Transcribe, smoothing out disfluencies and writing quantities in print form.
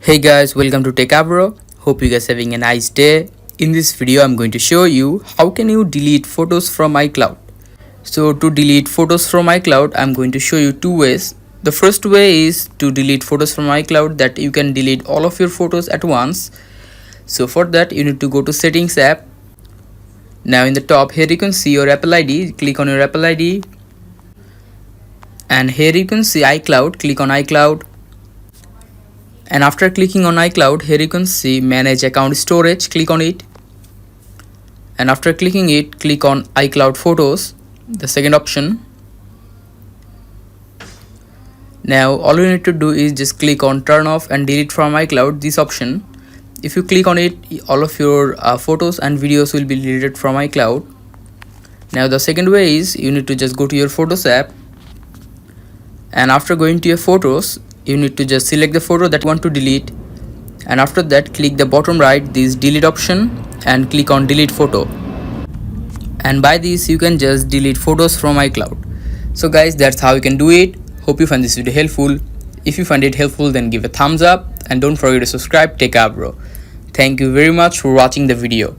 Hey guys, welcome to Techavro. Hope you guys having a nice day. In this video, I'm going to show you how can you delete photos from iCloud. So to delete photos from iCloud, I'm going to show you two ways. The first way is to delete photos from iCloud, that you can delete all of your photos at once. So for that, you need to go to Settings app. Now in the top here you can see your Apple ID. Click on your Apple ID. And here you can see iCloud. Click on iCloud. And after clicking on iCloud, here you can see manage account storage. Click on it. And after clicking it, click on iCloud photos, the second option. Now all you need to do is just click on turn off and delete from iCloud, this option. If you click on it, all of your photos and videos will be deleted from iCloud. Now the second way is you need to just go to your Photos app. And after going to your photos, you need to just select the photo that you want to delete, and after that click the bottom right this delete option and click on delete photo, and by this you can just delete photos from iCloud. So guys, that's how you can do it. Hope you find this video helpful. If you find it helpful, then give a thumbs up and don't forget to subscribe Techavro. Thank you very much for watching the video.